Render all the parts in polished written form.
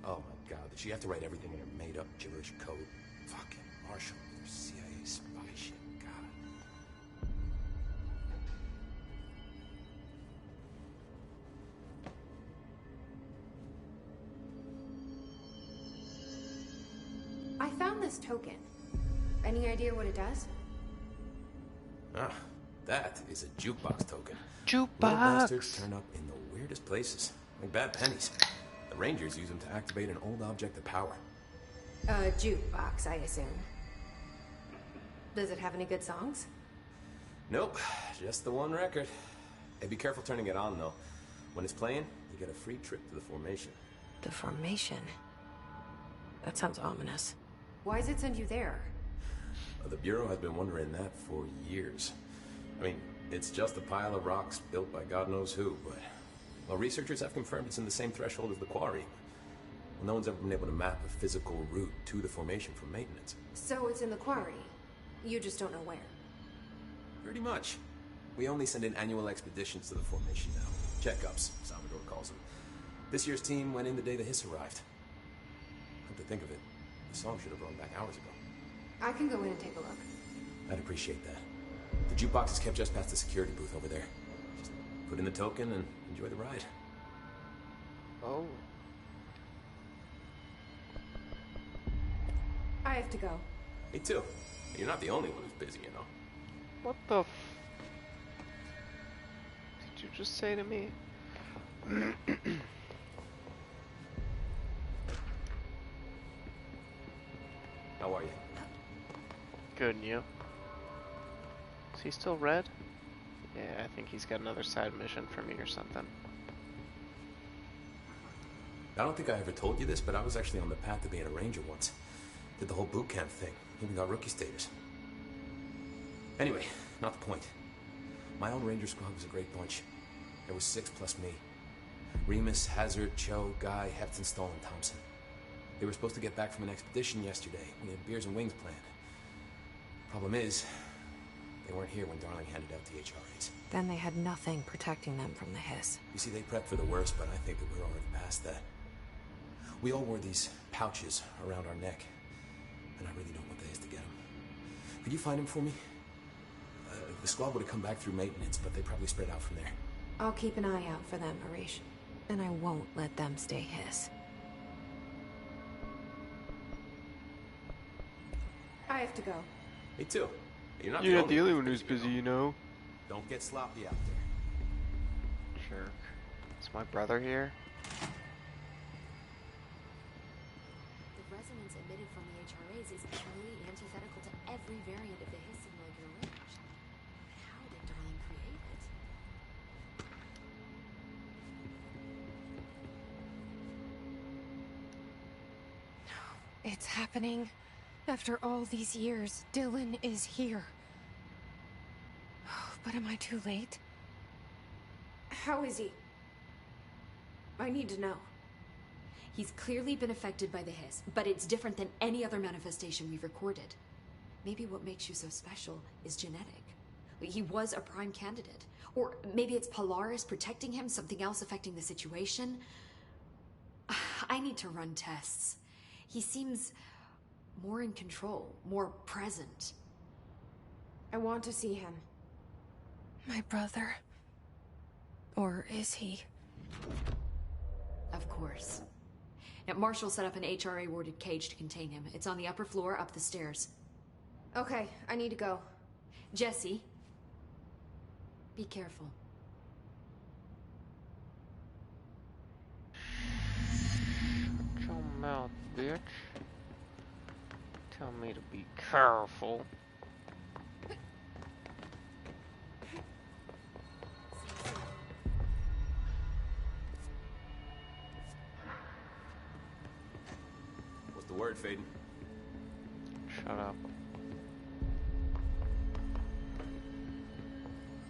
Oh my god, did she have to write everything in her made-up gibberish code? Fucking Marshall with her CIA spy shit, god. I found this token. Any idea what it does? Ah, that is a jukebox token. Jukebox! Little bastards turn up in the weirdest places, like bad pennies. The Rangers use them to activate an old object of power. A jukebox, I assume. Does it have any good songs? Nope, just the one record. Hey, be careful turning it on, though. When it's playing, you get a free trip to the formation. The formation? That sounds ominous. Why does it send you there? The Bureau has been wondering that for years. I mean, it's just a pile of rocks built by God knows who, but... Well, researchers have confirmed it's in the same threshold as the quarry. Well, no one's ever been able to map a physical route to the formation for maintenance. So it's in the quarry. You just don't know where. Pretty much. We only send in annual expeditions to the formation now. Checkups, Salvador calls them. This year's team went in the day the hiss arrived. Come to think of it, the song should have run back hours ago. I can go in and take a look. I'd appreciate that. The jukebox is kept just past the security booth over there. Just put in the token and enjoy the ride. Oh. I have to go. Me too. You're not the only one who's busy, you know. What the f... Did you just say to me? How are you? Good, and you? Is he still red? Yeah, I think he's got another side mission for me or something. I don't think I ever told you this, but I was actually on the path to being a ranger once. Did the whole boot camp thing. Even got rookie status. Anyway, not the point. My own ranger squad was a great bunch. There was 6 plus me. Remus, Hazard, Cho, Guy, Hefton, Stoll, and Thompson. They were supposed to get back from an expedition yesterday. We had beers and wings planned. Problem is, they weren't here when Darling handed out the HRAs. Then they had nothing protecting them from the hiss. You see, they prepped for the worst, but I think that we're already past that. We all wore these pouches around our neck, and I really don't want the hiss to get them. Could you find him for me? The squad would have come back through maintenance, but they probably spread out from there. I'll keep an eye out for them, Arish. And I won't let them stay hiss. I have to go. Me too. You're not You're not the the only one one who's busy, you know. Don't get sloppy out there. Jerk. Is my brother here? The resonance emitted from the HRAs is purely antithetical to every variant of the hiss signal in your range. How did Darling create it? It's happening. After all these years, Dylan is here. But am I too late? How is he? I need to know. He's clearly been affected by the hiss, but it's different than any other manifestation we've recorded. Maybe what makes you so special is genetic. He was a prime candidate. Or maybe it's Polaris protecting him, something else affecting the situation. I need to run tests. He seems more in control, more present. I want to see him. My brother? Or is he? Of course. Now, Marshall set up an HRA-warded cage to contain him. It's on the upper floor, up the stairs. Okay, I need to go. Jessie, be careful. Shut your mouth, bitch. Tell me to be careful. What's the word, Faden? Shut up.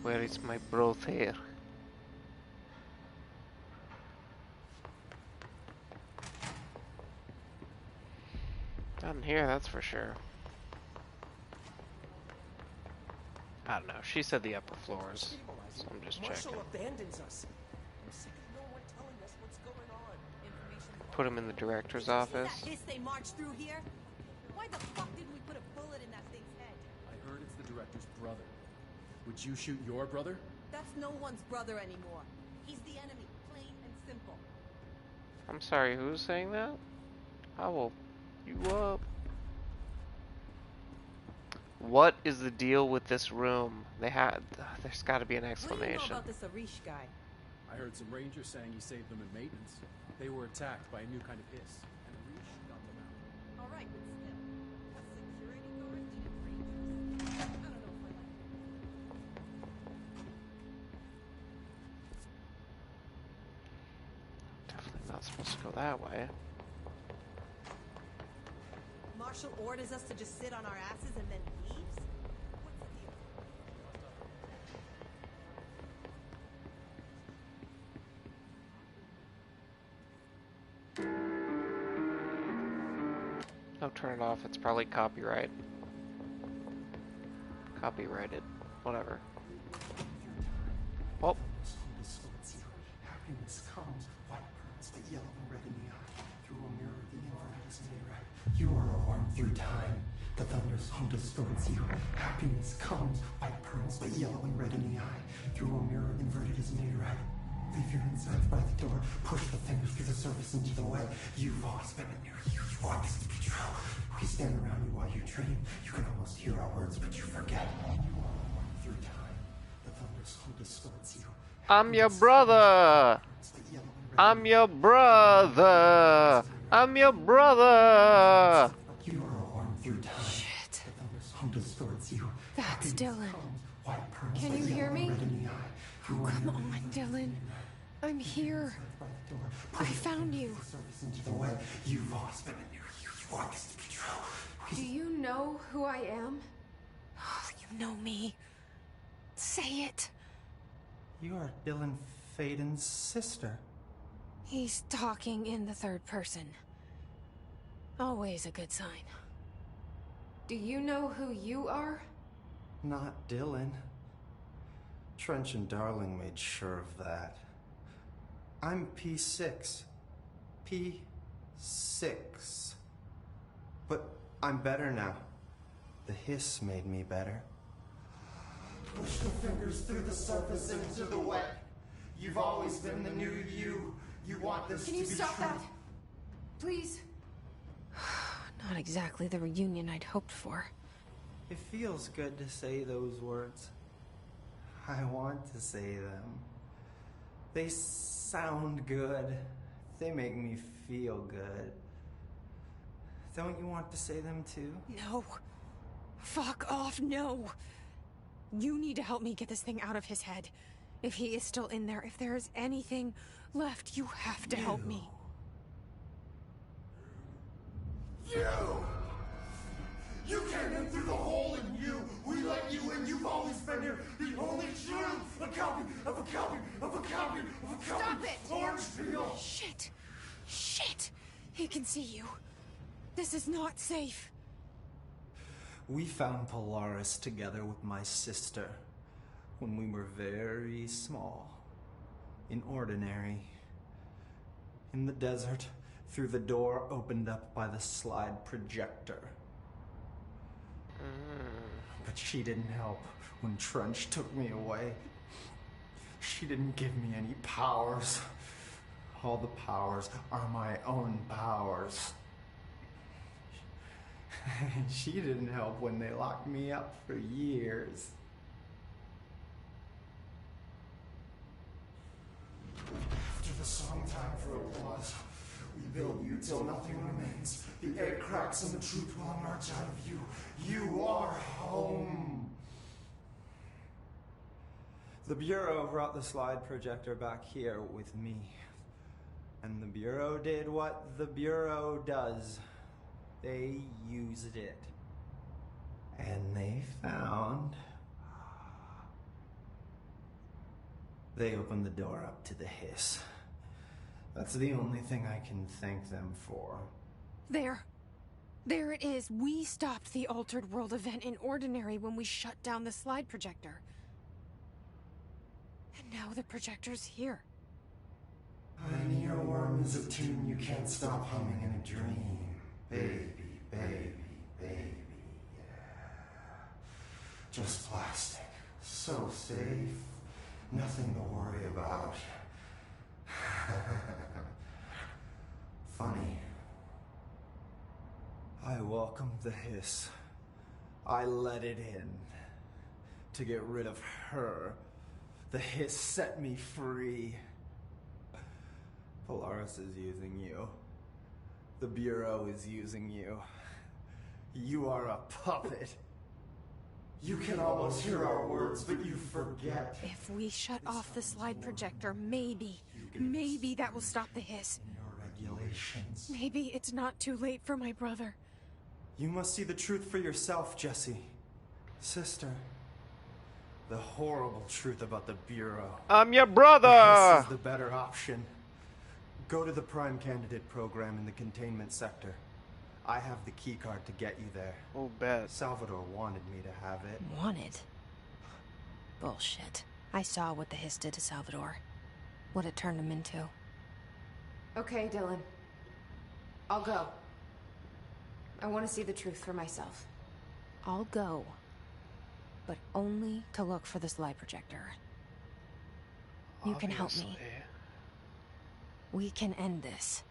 Where is my brother? Not in here, that's for sure. I don't know. She said the upper floors, so I'm just checking. Marshall abandons us. I'm sick of no one telling us what's going on. Information Put him in the director's office. That hiss they marched through here? Why the fuck didn't we put a bullet in that thing's head? I heard it's the director's brother. Would you shoot your brother? That's no one's brother anymore. He's the enemy, plain and simple. I'm sorry, who's saying that? I will you up. What is the deal with this room? There's got to be an What do you know explanation. about this Arish guy? I heard some rangers saying he saved them in maintenance. They were attacked by a new kind of hiss, and Arish got them out. All right, but still, a security guard needed rangers. I don't know if I like it. Definitely not supposed to go that way. Marshall orders us to just sit on our asses and then leaves? What's the deal? No, turn it off. It's probably copyright. Copyrighted. Whatever. Oh. Happiness comes, white pearls, the yellow and red in the eye. Through a mirror, the inverted is made right. You are a worm through time. The thunder's home distorts you. Happiness comes, white pearls, but yellow and red in the eye. Through a mirror, inverted is made right. Leave your insides by the door. Push the fingers through the surface into the way. You've always been in here. You want this to be true. We stand around you while you dream. You can almost hear our words, but you forget. You are a worm through time. The thunder's home distorts you. I'm your brother. I'm your brother. I'm your brother. You are a worm through time. Shit. The thunder's home distorts you. That's Dylan. White pearls, Can but you hear yellow me? and red in the eye. Oh, come on, Dylan. I'm here. I found you. Surface into the way. You've always been in here. You want this to be true. Do you know who I am? Oh, you know me. Say it. You are Dylan Faden's sister. He's talking in the third person. Always a good sign. Do you know who you are? Not Dylan. Trench and Darling made sure of that. I'm P6. P6. But I'm better now. The hiss made me better. Push the fingers through the surface into the wet. You've always been the new you. You want this Can to you be stop true. that? Please? Not exactly the reunion I'd hoped for. It feels good to say those words. I want to say them. They sound good. They make me feel good. Don't you want to say them too? No. Fuck off, no. You need to help me get this thing out of his head. If he is still in there, if there is anything left, you have to help me. You came in through the hole in you. We let you in. You've always been here. The only truth. A copy of a copy of a copy of a copy. Stop it! Orange peel. Shit. Shit. He can see you. This is not safe. We found Polaris together with my sister when we were very small. In Ordinary. In the desert, through the door opened up by the slide projector. But she didn't help when Trench took me away. She didn't give me any powers. All the powers are my own powers. She didn't help when they locked me up for years. After the song time for applause, we build you till nothing remains. The egg cracks and the truth will emerge out of you. You are home. The Bureau brought the slide projector back here with me. And the Bureau did what the Bureau does. They used it. And they found... They opened the door up to the hiss. That's the only thing I can thank them for. There. There it is. We stopped the Altered World event in Ordinary when we shut down the slide projector. And now the projector's here. An earworm is a tune you can't stop humming in a dream. Baby, baby, baby, yeah. Just plastic. So safe. Nothing to worry about. Funny. I welcomed the hiss. I let it in. To get rid of her. The hiss set me free. Polaris is using you. The Bureau is using you. You are a puppet. You can almost hear our words, but you forget. If we shut off the slide projector, maybe that will stop the hiss. Your regulations. Maybe it's not too late for my brother. You must see the truth for yourself, Jessie. Sister. The horrible truth about the Bureau. I'm your brother! This is the better option. Go to the Prime Candidate program in the containment sector. I have the keycard to get you there. Oh, bet. Salvador wanted me to have it. Wanted? Bullshit. I saw what the hiss did to Salvador. What it turned him into. Okay, Dylan. I'll go. I want to see the truth for myself. I'll go. But only to look for the slide projector. You can help me. We can end this.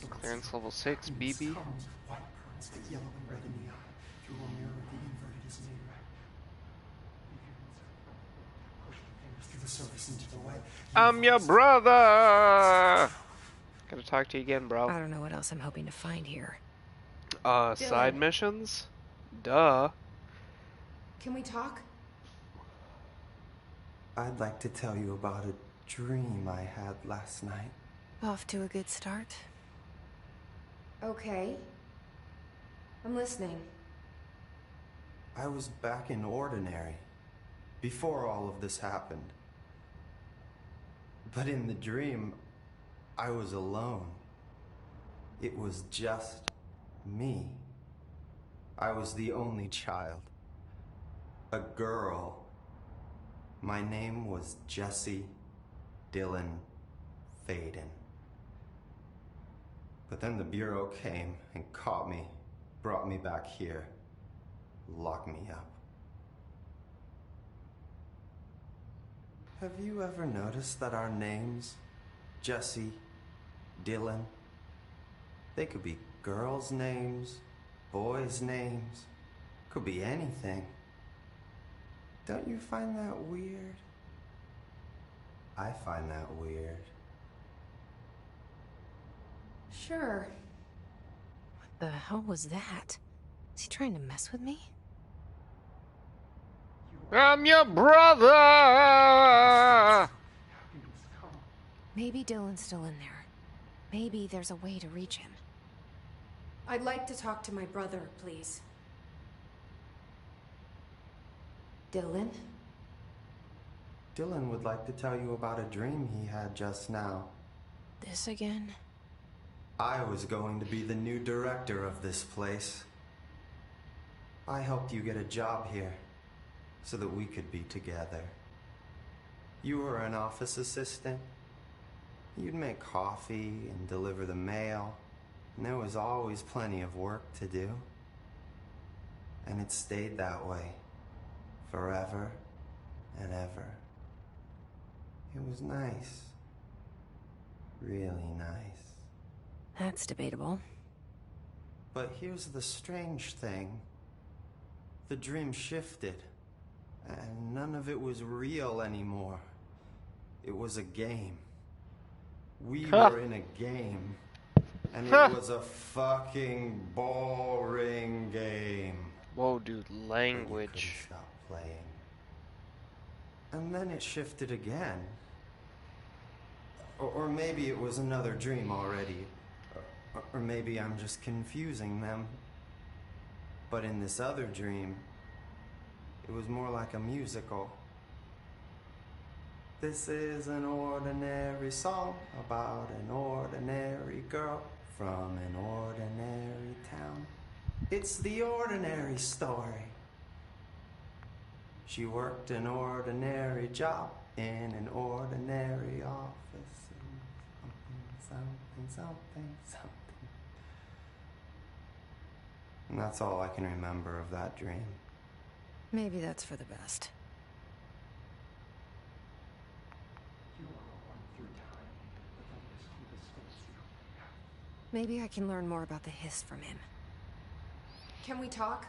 Clearance level 6, BB. I'm your brother! Gotta talk to you again, bro. I don't know what else I'm hoping to find here. Side missions? Duh. Can we talk? I'd like to tell you about a dream I had last night. Off to a good start. Okay. I'm listening. I was back in Ordinary, before all of this happened. But in the dream, I was alone. It was just me. I was the only child. A girl. My name was Jessie Dylan Faden. But then the Bureau came and caught me, brought me back here, locked me up. Have you ever noticed that our names, Jessie, Dylan, they could be girls' names, boys' names, could be anything. Don't you find that weird? I find that weird. Sure. What the hell was that? Is he trying to mess with me? I'm your brother! Maybe Dylan's still in there. Maybe there's a way to reach him. I'd like to talk to my brother, please. Dylan? Dylan would like to tell you about a dream he had just now. This again? I was going to be the new director of this place. I helped you get a job here, so that we could be together. You were an office assistant. You'd make coffee and deliver the mail, and there was always plenty of work to do. And it stayed that way, forever and ever. It was nice. Really nice. That's debatable. But here's the strange thing. The dream shifted, and none of it was real anymore. It was a game. We were in a game, and it was a fucking boring game. Whoa, dude, You language. couldn't stop playing. And then it shifted again. Or maybe it was another dream already. Or maybe I'm just confusing them. But in this other dream, it was more like a musical. This is an ordinary song about an ordinary girl from an ordinary town. It's the ordinary story She worked an ordinary job in an ordinary office. Something. And that's all I can remember of that dream. Maybe that's for the best. Maybe I can learn more about the hiss from him. Can we talk?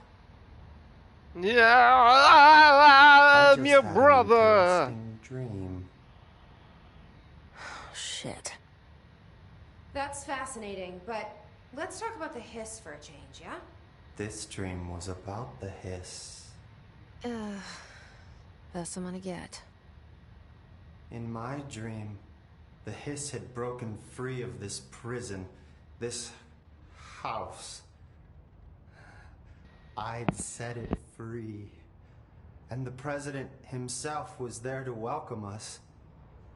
I I'm your just had an brother. interesting dream. Shit. That's fascinating, but let's talk about the hiss for a change, yeah? This dream was about the hiss. Best I'm gonna get. In my dream, the hiss had broken free of this prison, this house. I'd set it free. And the president himself was there to welcome us.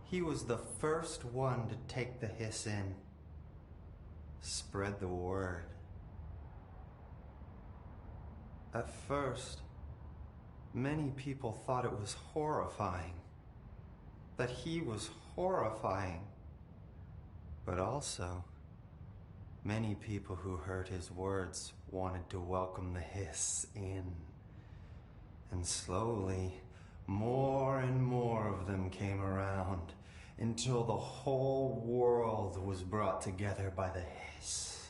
He was the first one to take the hiss in. Spread the word. At first, many people thought it was horrifying. That he was horrifying. But also, many people who heard his words wanted to welcome the hiss in. And slowly, more and more of them came around until the whole world was brought together by the hiss.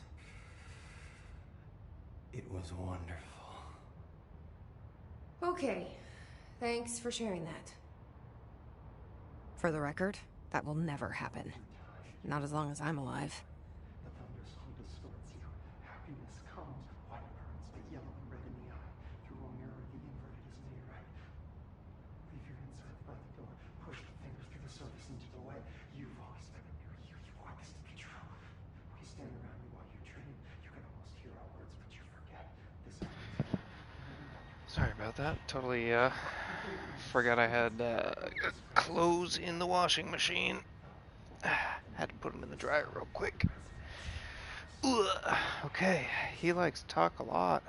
It was wonderful. Okay. Thanks for sharing that. For the record, that will never happen. Not as long as I'm alive. The thunderstorm distorts you. Happiness comes, white burns, but yellow and red in the eye. Through a mirror, the inverted is made right. Leave your insides by the door. Push the fingers through the surface into the way. You've always been near you. You want this to be true. We stand around you while you dream. You can almost hear our words, but you forget. This happens. Sorry about that. Totally forgot I had clothes in the washing machine. Had to put them in the dryer real quick. Ugh. Okay, he likes to talk a lot.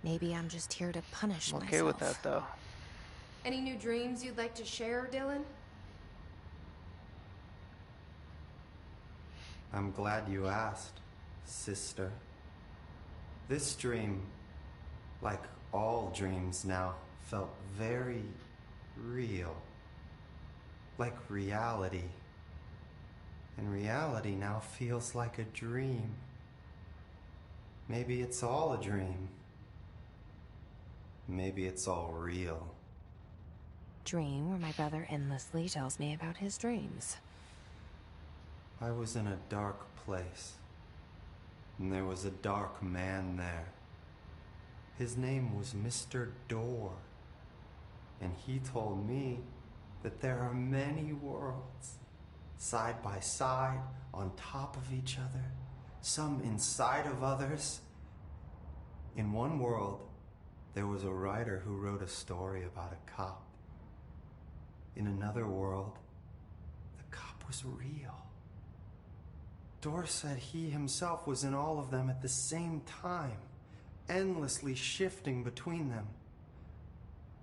Maybe I'm just here to punish I'm myself. okay with that though. Any new dreams you'd like to share, Dylan? I'm glad you asked, sister. This dream, like all dreams now, felt very real. Like reality. And reality now feels like a dream. Maybe it's all a dream. Maybe it's all real. Dream where my brother endlessly tells me about his dreams. I was in a dark place, and there was a dark man there. His name was Mr. Door, and he told me that there are many worlds, side by side, on top of each other, some inside of others. In one world, there was a writer who wrote a story about a cop. In another world, the cop was real. Door said he himself was in all of them at the same time, endlessly shifting between them.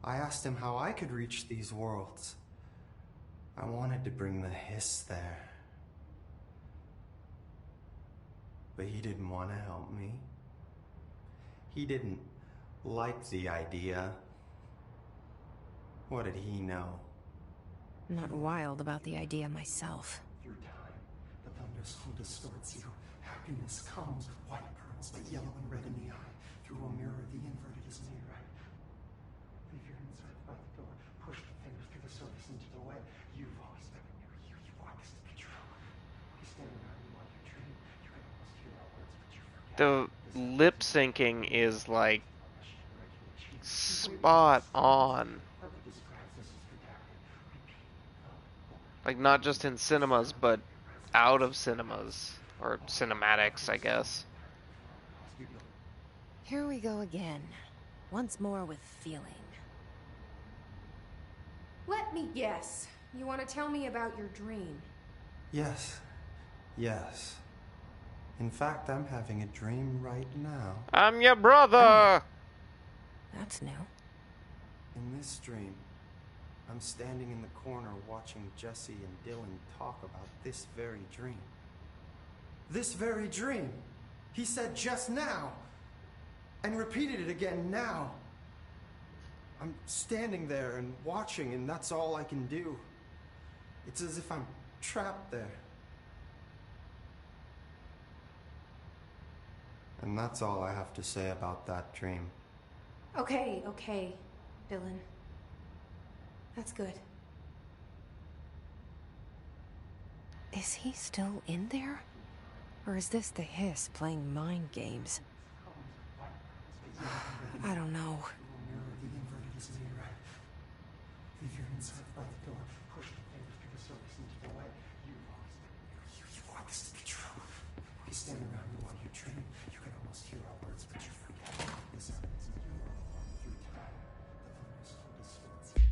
I asked him how I could reach these worlds. I wanted to bring the hiss there. But he didn't want to help me. He didn't like the idea. What did he know? I'm not wild about the idea myself. Through time, the thunderstorm distorts you. Happiness comes, white burns, but yellow and red in the eye. Through a mirror, the inverted is made right. Leave your insides by the door. Push the fingers through the surface into the way. You've always been near you. You want this to be true. We stand around you while you dream. You can almost hear our words, but you forget. The lip syncing is like spot on. Like not just in cinemas, but out of cinemas. Or cinematics, I guess. Here we go again. Once more with feeling. Let me guess. You want to tell me about your dream? Yes. Yes. In fact, I'm having a dream right now. I'm your brother! That's new. In this dream, I'm standing in the corner watching Jessie and Dylan talk about this very dream. This very dream! He said just now! And repeated it again now! I'm standing there and watching, and that's all I can do. It's as if I'm trapped there. And that's all I have to say about that dream. Okay, Dylan. That's good. Is he still in there? Or is this the hiss playing mind games? I don't know. If you're inside by the door, push the fingers to the surface and to the light. You want this to be true. We stand around you while you dream. You can almost hear our words, but you forget. This happens when you are alone through time. The thunders hold us fast.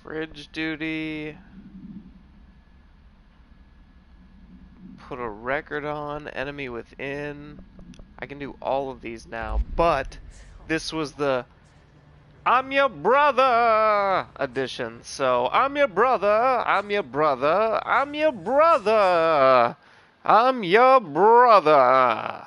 Fridge duty. Put a record on. Enemy within. I can do all of these now, but this was the I'm your brother edition. So I'm your brother. I'm your brother. I'm your brother. I'm your brother.